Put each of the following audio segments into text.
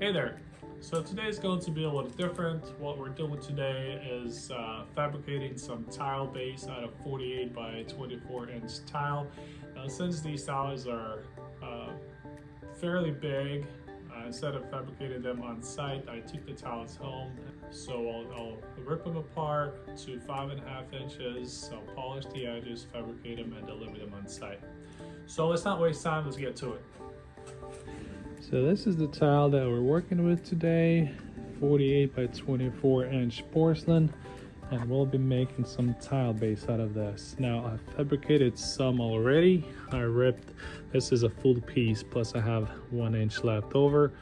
Hey there. So today is going to be a little different. What we're doing today is fabricating some tile base out of 48 by 24 inch tile. Since these tiles are fairly big, instead of fabricating them on site, I took the tiles home. So I'll rip them apart to 5.5 inches. I'll polish the edges, fabricate them, and deliver them on site. So let's not waste time, let's get to it. So this is the tile that we're working with today, 48 by 24 inch porcelain, and we'll be making some tile base out of this. Now I fabricated some already. I ripped, this is a full piece, plus I have 1 inch left over.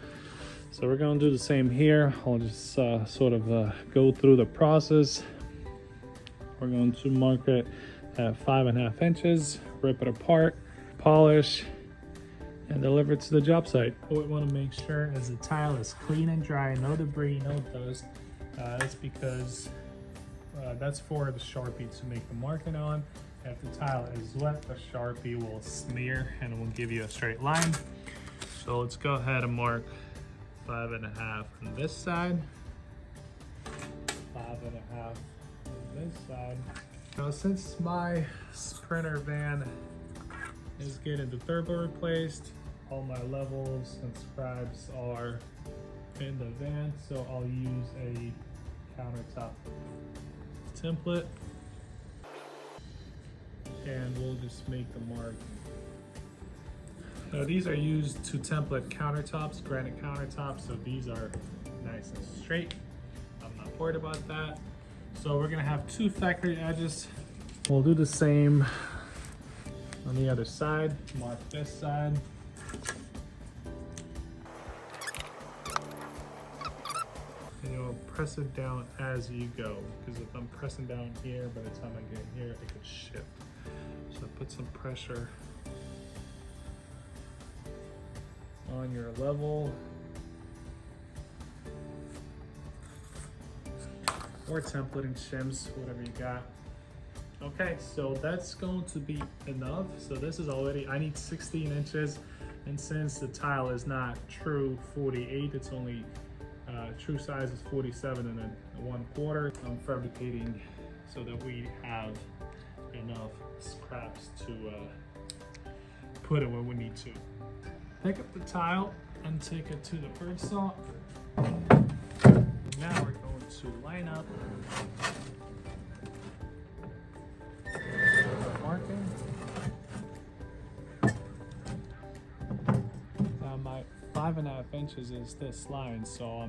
So we're gonna do the same here. I'll just sort of go through the process. We're going to mark it at 5.5 inches, rip it apart, polish, and deliver it to the job site. What we want to make sure is the tile is clean and dry, no debris, no dust. That's because that's for the Sharpie to make the marking on. If the tile is wet, the Sharpie will smear and it will give you a straight line. So let's go ahead and mark 5.5 on this side, 5.5 on this side. Now since my sprinter van is getting the turbo replaced, all my levels and scribes are in the van, so I'll use a countertop template and we'll just make the mark. Now these are used to template countertops, granite countertops, so these are nice and straight. I'm not worried about that. So we're gonna have 2 factory edges. We'll do the same on the other side. Mark this side. And you'll press it down as you go, because if I'm pressing down here, by the time I get here, it could shift. So put some pressure on your level. Or templating shims, whatever you got. Okay, so that's going to be enough. So this is already, I need 16 inches. And since the tile is not true 48, it's only true size is 47 and then 1/4. I'm fabricating so that we have enough scraps to put it where we need to. Pick up the tile and take it to the bird saw. Now we're going to line up marking. Now my 5.5 inches is this line, so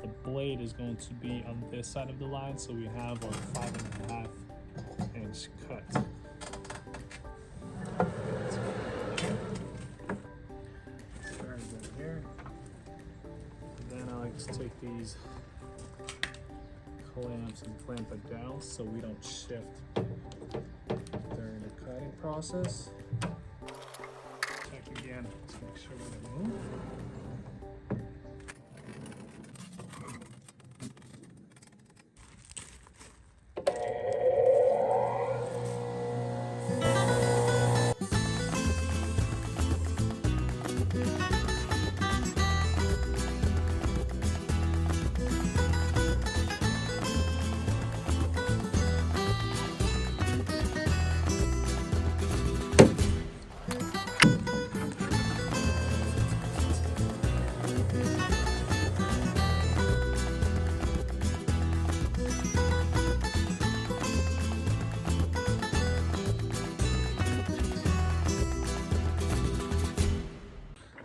the blade is going to be on this side of the line, so we have our 5.5 inch cut. Start right here. And then I like to take these clamps and clamp it down so we don't shift during the cutting process. Check again to make sure we don't move.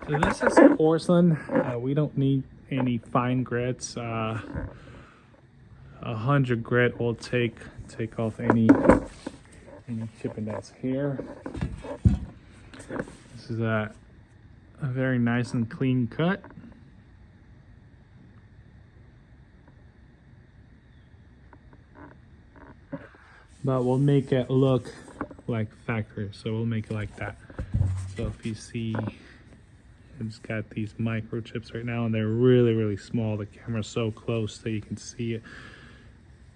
So this is porcelain. We don't need any fine grits. 100 grit will take off any chipping that's here. This is a very nice and clean cut. But we'll make it look like factory, so we'll make it like that. So if you see, it's got these microchips right now and they're really small. The camera's so close that you can see it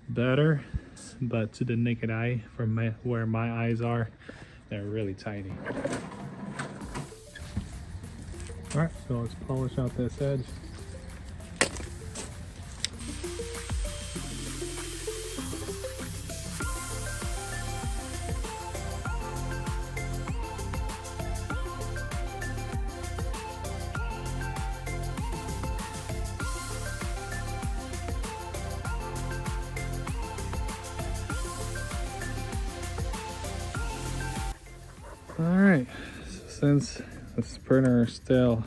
better, but to the naked eye, from where my eyes are, they're really tiny. All right, so let's polish out this edge. Alright, so since this printer is still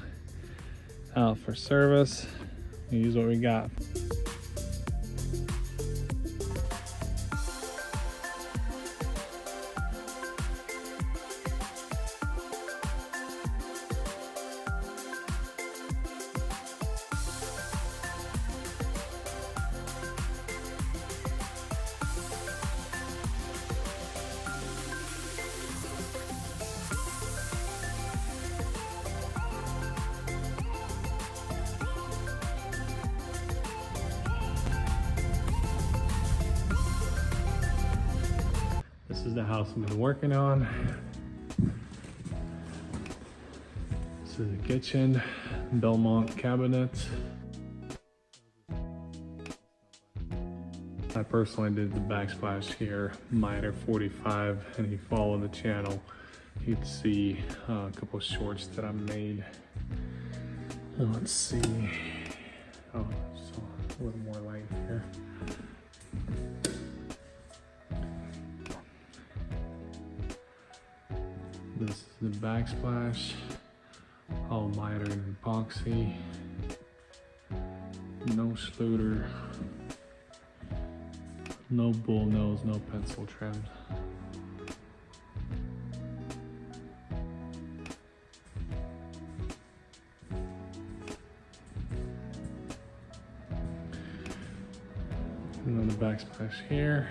out for service, we use what we got. This is the house I've been working on. This is the kitchen, Belmont cabinet. I personally did the backsplash here, miter 45, and if you follow the channel, you'd see a couple of shorts that I made. Let's see. Oh, so a little more light here. This is the backsplash, all miter and epoxy, no schluter, no bull nose, no pencil trim. And then the backsplash here.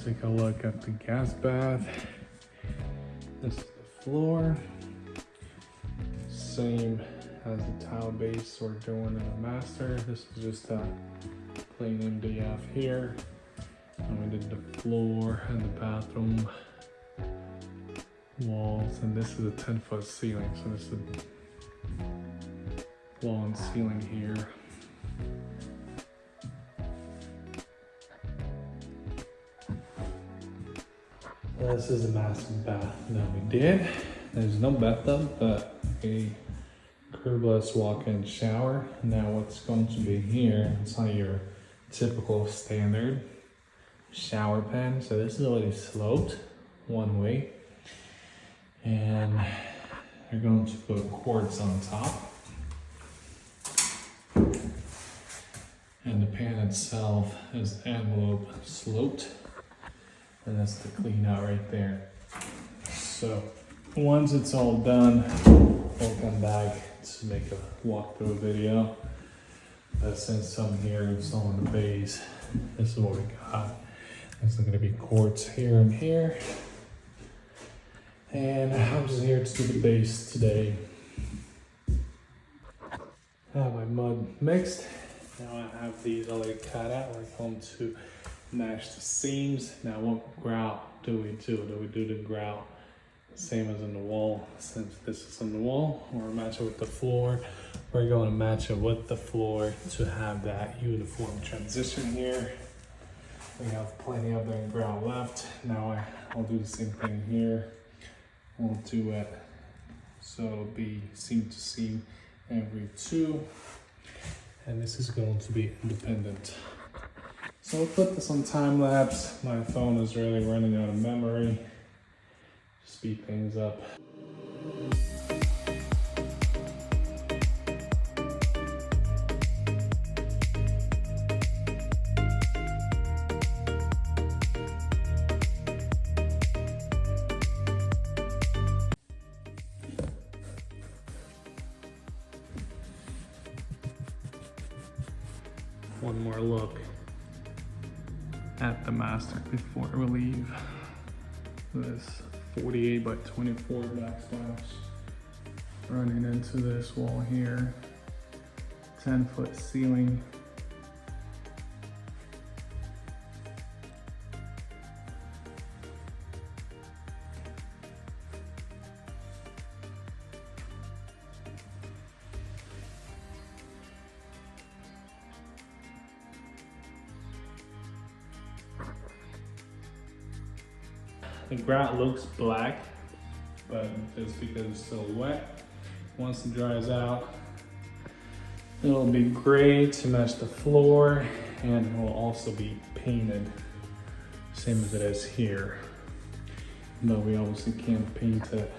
Take a look at the gas bath. This is the floor. Same as the tile base we're doing in the master. This is just a plain MDF here. And we did the floor and the bathroom walls. And this is a 10-foot ceiling. So this is the wall and ceiling here. This is the master bath that we did. There's no bathtub, but a curbless walk-in shower. Now what's going to be here, it's not your typical standard shower pen. So this is already sloped one way. And you're going to put quartz on top. And the pan itself is envelope sloped. And that's the clean out right there. So once it's all done, we'll come back to make a walkthrough video. But since I'm here installing the base, this is what we got. There's gonna be quartz here and here. And I'm just here to do the base today. I have my mud mixed. Now I have these already cut out. We're going to match the seams. Now what grout do we do? Do we do the grout same as in the wall? Since this is on the wall, or match it with the floor, we're going to match it with the floor to have that uniform transition here. We have plenty of the grout left. Now I'll do the same thing here. We'll do it so it'll be seam to seam every two, and this is going to be independent. So we'll put this on time lapse. My phone is really running out of memory. Speed things up. One more look at the master before we leave. This 48 by 24 backsplash running into this wall here. 10-foot ceiling. The grout looks black, but just because it's still wet. Once it dries out, it'll be gray to match the floor, and it will also be painted, same as it is here. Though we obviously can't paint it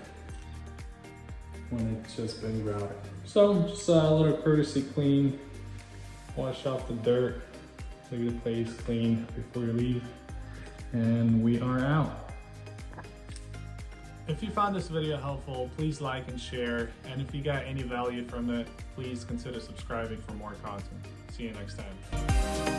when it's just been grouted. So just a little courtesy clean, wash off the dirt, leave the place clean before you leave, and we are out. If you found this video helpful, please like and share, and if you got any value from it, please consider subscribing for more content. See you next time.